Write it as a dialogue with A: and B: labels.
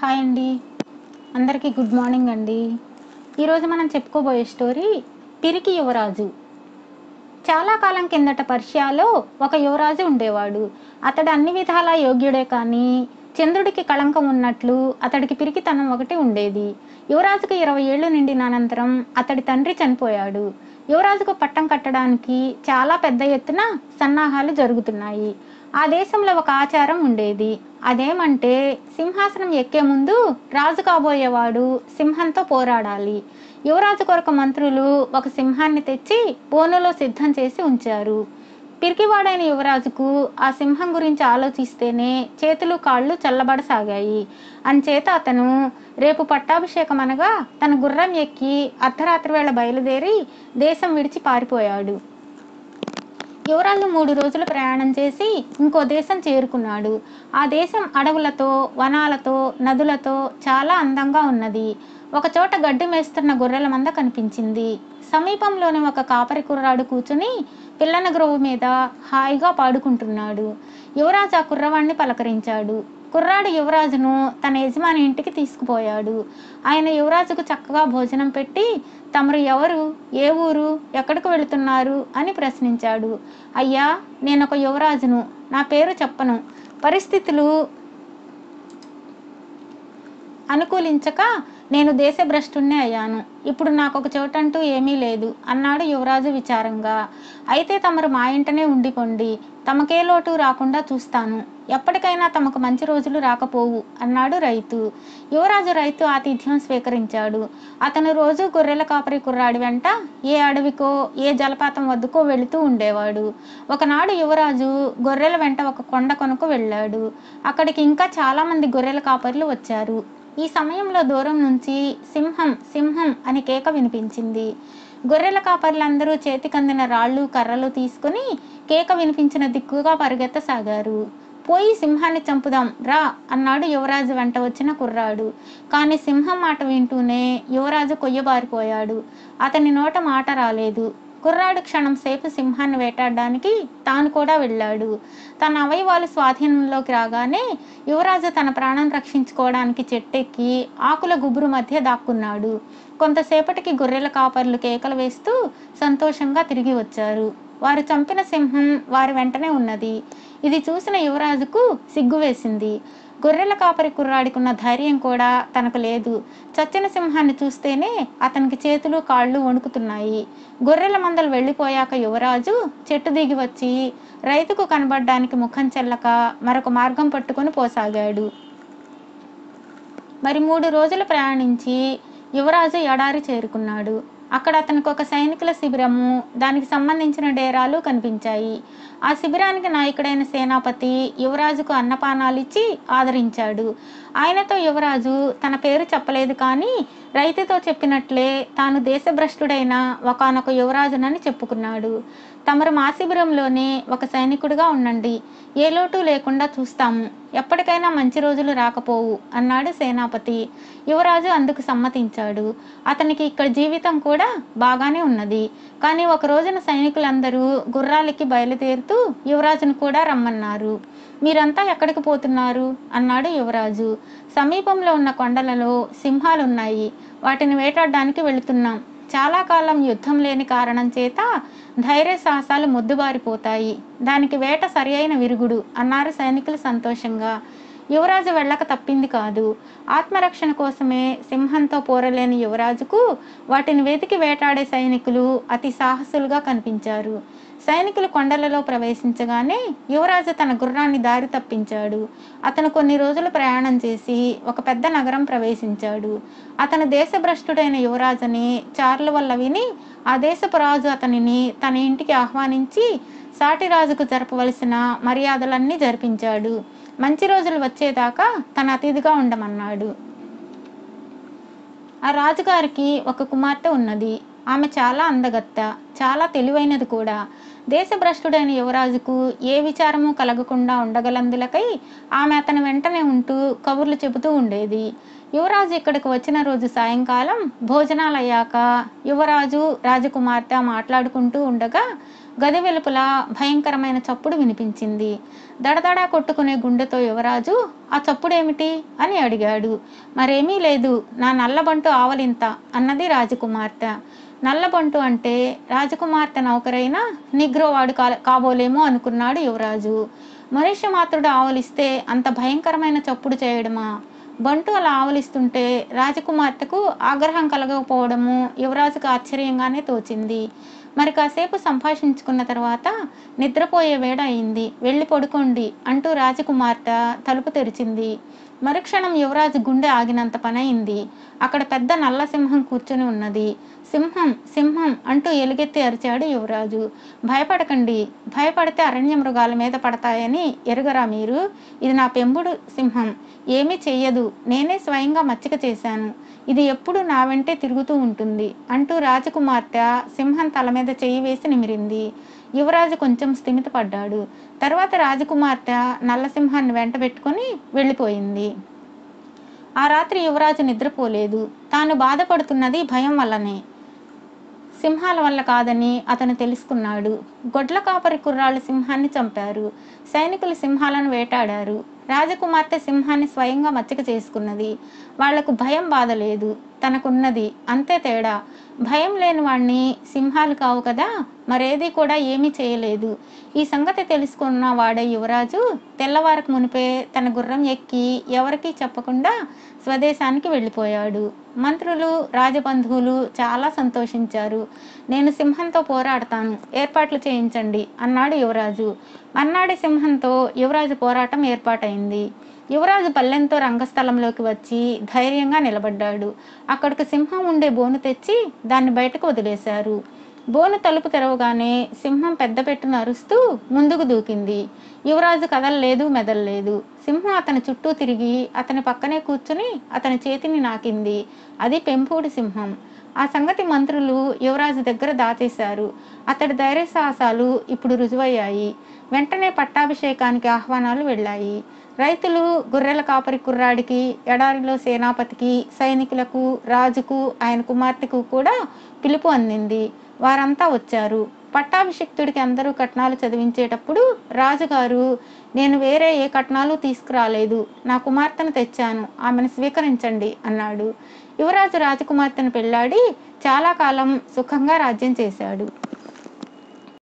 A: Hi అండి, అందరికీ good morning అండి. ఈరోజు మనం చెప్పుకోబోయే స్టోరీ పిరికి యువరాజు. చాలా కాలం కిందట పర్షియాలో ఒక యువరాజు ఉండేవాడు. అతడు అన్ని విధాలా యోగ్యుడే, కానీ చంద్రుడికి కళంకం ఉన్నట్లు అతడికి పిరికితనం ఒకటి ఉండేది. యువరాజుకు 20 ఏళ్ళు నిండిన అనంతరం అతడి తండ్రి చనిపోయాడు. యువరాజుకు పట్టం కట్టడానికి చాలా పెద్ద ఎత్తున సన్నాహాలు జరుగుతున్నాయి. ఆ దేశంలో ఒక ఆచారం ఉండేది. అదేమంటే, సింహాసనం ఎక్కే ముందు రాజు కాబోయేవాడు సింహంతో పోరాడాలి. యువరాజు కొరకు మంత్రులు ఒక సింహాన్ని తెచ్చి బోనులో సిద్ధం చేసి ఉంచారు. పిరికివాడైన యువరాజుకు ఆ సింహం గురించి ఆలోచిస్తేనే చేతులు కాళ్ళు చల్లబడసాగాయి. అంచేత అతను రేపు పట్టాభిషేకం అనగా తన గుర్రం ఎక్కి అర్ధరాత్రి వేళ బయలుదేరి దేశం విడిచి పారిపోయాడు. యువరాజు 3 రోజులు ప్రయాణం చేసి ఇంకో దేశం చేరుకున్నాడు. ఆ దేశం అడవులతో, వనాలతో, నదులతో చాలా అందంగా ఉన్నది. ఒకచోట గడ్డి మేస్తున్న గొర్రెల మంద కనిపించింది. సమీపంలోని ఒక కాపరి కుర్రాడు కూర్చుని పిల్లన గ్రోవు మీద హాయిగా పాడుకుంటున్నాడు. యువరాజు ఆ కుర్రవాణ్ణి పలకరించాడు. కుర్రాడు యువరాజును తన యజమాని ఇంటికి తీసుకుపోయాడు. ఆయన యువరాజుకు చక్కగా భోజనం పెట్టి, తమరు ఎవరు, ఏ ఊరు, ఎక్కడికి వెళుతున్నారు అని ప్రశ్నించాడు. అయ్యా, నేనొక యువరాజును, నా పేరు చెప్పను. పరిస్థితులు అనుకూలించక నేను దేశభ్రష్టుణ్ణి అయ్యాను. ఇప్పుడు నాకు ఒక చోటంటూ ఏమీ లేదు అన్నాడు యువరాజు విచారంగా. అయితే తమరు మా ఇంటనే ఉండిపోండి, తమకే లోటు రాకుండా చూస్తాను. ఎప్పటికైనా తమకు మంచి రోజులు రాకపోవు అన్నాడు రైతు. యువరాజు రైతు ఆతిథ్యం స్వీకరించాడు. అతను రోజు గొర్రెల కాపరి కుర్రాడి వెంట ఏ అడవికో ఏ జలపాతం వద్దకో వెళుతూ ఉండేవాడు. ఒకనాడు యువరాజు గొర్రెల వెంట ఒక కొండ కొనుకు వెళ్ళాడు. అక్కడికి ఇంకా చాలా మంది గొర్రెల కాపర్లు వచ్చారు. ఈ సమయంలో దూరం నుంచి సింహం సింహం అని కేక వినిపించింది. గొర్రెల కాపర్లందరూ చేతికందిన రాళ్ళు కర్రలు తీసుకుని కేక వినిపించిన దిక్కుగా పరిగెత్తసాగారు. పోయి సింహాన్ని చంపుదాం రా అన్నాడు యువరాజు వెంట వచ్చిన కుర్రాడు. కానీ సింహం మాట వింటూనే యువరాజు కొయ్యబారిపోయాడు. అతని నోట మాట రాలేదు. కుర్రాడు క్షణం సేపు సింహాన్ని వేటాడడానికి తాను కూడా వెళ్ళాడు. తన అవయవాలు స్వాధీనంలోకి రాగానే యువరాజు తన ప్రాణం రక్షించుకోవడానికి చెట్టెక్కి ఆకుల గుబురు మధ్య దాక్కున్నాడు. కొంతసేపటికి గొర్రెల కాపర్లు కేకలు వేస్తూ సంతోషంగా తిరిగి వచ్చారు. వారు చంపిన సింహం వారి వెంటనే ఉన్నది. ఇది చూసిన యువరాజుకు సిగ్గు వేసింది. గొర్రెల కాపరి కుర్రాడికున్న ధైర్యం కూడా తనకు లేదు. చచ్చిన సింహాన్ని చూస్తేనే అతనికి చేతులు కాళ్ళు వణుకుతున్నాయి. గొర్రెల మందలు వెళ్ళిపోయాక యువరాజు చెట్టు దిగి వచ్చి రైతుకు కనబడ్డానికి ముఖం చెల్లక మరొక మార్గం పట్టుకొని పోసాగాడు. మరి 3 రోజులు ప్రయాణించి యువరాజు ఎడారి చేరుకున్నాడు. అక్కడ అతనికి ఒక సైనికుల శిబిరము, దానికి సంబంధించిన డేరాలు కనిపించాయి. ఆ శిబిరానికి నాయకుడైన సేనాపతి యువరాజుకు అన్నపానాలిచ్చి ఆదరించాడు. ఆయనతో యువరాజు తన పేరు చెప్పలేదు, కానీ రైతుతో చెప్పినట్లే తాను దేశభ్రష్టుడైన ఒకానొక యువరాజునని చెప్పుకున్నాడు. తమరు మా శిబిరంలోనే ఒక సైనికుడిగా ఉండండి, ఏ లోటు లేకుండా చూస్తాము, ఎప్పటికైనా మంచి రోజులు రాకపోవు అన్నాడు సేనాపతి. యువరాజు అందుకు సమ్మతించాడు. అతనికి ఇక్కడ జీవితం కూడా బాగానే ఉన్నది. కానీ ఒక రోజున సైనికులందరూ గుర్రాలకి బయలుదేరుతూ యువరాజును కూడా రమ్మన్నారు. మీరంతా ఎక్కడికి పోతున్నారు అన్నాడు యువరాజు. సమీపంలో ఉన్న కొండలలో సింహాలున్నాయి, వాటిని వేటాడడానికి వెళుతున్నాం. చాలా కాలం యుద్ధం లేని కారణం చేత ధైర్య సాహసాలు మొద్దుబారిపోతాయి, దానికి వేట సరి అయిన విరుగుడు అన్నారు సైనికులు సంతోషంగా. యువరాజు వెళ్ళక తప్పింది కాదు. ఆత్మరక్షణ కోసమే సింహంతో పోరలేని యువరాజుకు వాటిని వెతికి వేటాడే సైనికులు అతి సాహసులుగా కనిపించారు. సైనికులు కొండలలో ప్రవేశించగానే యువరాజు తన గుర్రాన్ని దారి తప్పించాడు. అతను కొన్ని రోజులు ప్రయాణం చేసి ఒక పెద్ద నగరం ప్రవేశించాడు. అతను దేశభ్రష్టుడైన యువరాజుని చార్ల వల్ల విని ఆ దేశపు రాజు అతనిని తన ఇంటికి ఆహ్వానించి సాటి రాజుకు జరపవలసిన మర్యాదలన్నీ జరిపించాడు. మంచి రోజులు వచ్చేదాకా తన అతిథిగా ఉండమన్నాడు. ఆ రాజుగారికి ఒక కుమార్తె ఉన్నది. ఆమె చాలా అందగత్త, చాలా తెలివైనది కూడా. దేశభ్రష్టుడైన యువరాజుకు ఏ విచారము కలగకుండా ఉండగలందులకై ఆమె అతని వెంటనే ఉంటూ కబుర్లు చెబుతూ ఉండేది. యువరాజు ఇక్కడికి వచ్చిన రోజు సాయంకాలం భోజనాలయ్యాక యువరాజు రాజకుమార్తె మాట్లాడుకుంటూ ఉండగా గది వెలుపల భయంకరమైన చప్పుడు వినిపించింది. దడదడా కొట్టుకునే గుండెతో యువరాజు ఆ చప్పుడేమిటి అని అడిగాడు. మరేమీ లేదు, నా నల్లబంటు ఆవలింత అన్నది రాజకుమార్తె. నల్లబంటు అంటే రాజకుమార్తె నౌకరైన నిగ్రోవాడు కాబోలేమో అనుకున్నాడు యువరాజు. మనుష్య మాత్రుడు ఆవలిస్తే అంత భయంకరమైన చప్పుడు చేయడమా? బంటు అలా ఆవలిస్తుంటే రాజకుమార్తెకు ఆగ్రహం కలగకపోవడము యువరాజుకు ఆశ్చర్యంగానే తోచింది. మరి కాసేపు సంభాషించుకున్న తర్వాత నిద్రపోయే వేడ అయింది, వెళ్ళి పడుకోండి అంటూ రాజకుమార్తె తలుపు తెరిచింది. మరుక్షణం యువరాజు గుండె ఆగినంత పనయింది. అక్కడ పెద్ద నల్ల సింహం కూర్చుని ఉన్నది. సింహం సింహం అంటూ ఎలుగెత్తి అరిచాడు యువరాజు. భయపడకండి, భయపడితే అరణ్య మృగాల మీద పడతాయని ఎరుగరా మీరు? ఇది నా పెంపుడు సింహం, ఏమీ చెయ్యదు, నేనే స్వయంగా మచ్చిక చేశాను. ఇది ఎప్పుడు నా వెంటే తిరుగుతూ ఉంటుంది అంటూ రాజకుమార్తె సింహం తల మీద చెయ్యి వేసి నిమిరింది. యువరాజు కొంచెం స్థిమితపడ్డాడు. తర్వాత రాజకుమార్తె నల్లసింహాన్ని వెంట పెట్టుకొని వెళ్ళిపోయింది. ఆ రాత్రి యువరాజు నిద్రపోలేదు. తాను బాధపడుతున్నది భయం వల్లనే, సింహాల వల్ల కాదని అతను తెలుసుకున్నాడు. గొడ్ల కాపరి కుర్రాళ్ళు సింహాన్ని చంపారు. సైనికులు సింహాలను వేటాడారు. రాజకుమార్తె సింహాన్ని స్వయంగా మచ్చిక చేసుకున్నది. వాళ్లకు భయం బాధ లేదు, తనకున్నది, అంతే తేడా. భయం లేని వాణ్ణి సింహాలు కావు కదా, మరేది కూడా ఏమీ చేయలేదు. ఈ సంగతి తెలుసుకున్న వాడే యువరాజు తెల్లవారకు మునిపే తన గుర్రం ఎక్కి ఎవరికీ చెప్పకుండా స్వదేశానికి వెళ్ళిపోయాడు. మంత్రులు, రాజబంధువులు చాలా సంతోషించారు. నేను సింహంతో పోరాడతాను, ఏర్పాట్లు చేయించండి అన్నాడు యువరాజు. మర్నాడి సింహంతో యువరాజు పోరాటం ఏర్పాటైంది. యువరాజు పల్లెంతో రంగస్థలంలోకి వచ్చి ధైర్యంగా నిలబడ్డాడు. అక్కడికి సింహం ఉండే బోను తెచ్చి దాన్ని బయటకు వదిలేశారు. బోను తలుపు తెరవగానే సింహం పెద్ద పెట్టును అరుస్తూ ముందుకు దూకింది. యువరాజు కదలలేదు, మెదలలేదు. సింహం అతని చుట్టూ తిరిగి అతని పక్కనే కూర్చుని అతని చేతిని నాకింది. అది పెంపుడు సింహం. ఆ సంగతి మంత్రులు యువరాజు దగ్గర దాచేశారు. అతడి ధైర్య సాహసాలు ఇప్పుడు రుజువయ్యాయి. వెంటనే పట్టాభిషేకానికి ఆహ్వానాలు వెళ్ళాయి. రైతులు, గొర్రెల కాపరి కుర్రాడికి, ఎడారిలో సేనాపతికి, సైనికులకు, రాజుకు, ఆయన కుమార్తెకు కూడా పిలుపు అందింది. వారంతా వచ్చారు. పట్టాభిషిక్తుడికి అందరూ కట్నాలు చదివించేటప్పుడు రాజుగారు, నేను వేరే ఏ కట్నాలు తీసుకురాలేదు, నా కుమార్తెను తెచ్చాను, ఆమెను స్వీకరించండి అన్నాడు. యువరాజు రాజకుమార్తెను పెళ్లాడి చాలా కాలం సుఖంగా రాజ్యం చేశాడు.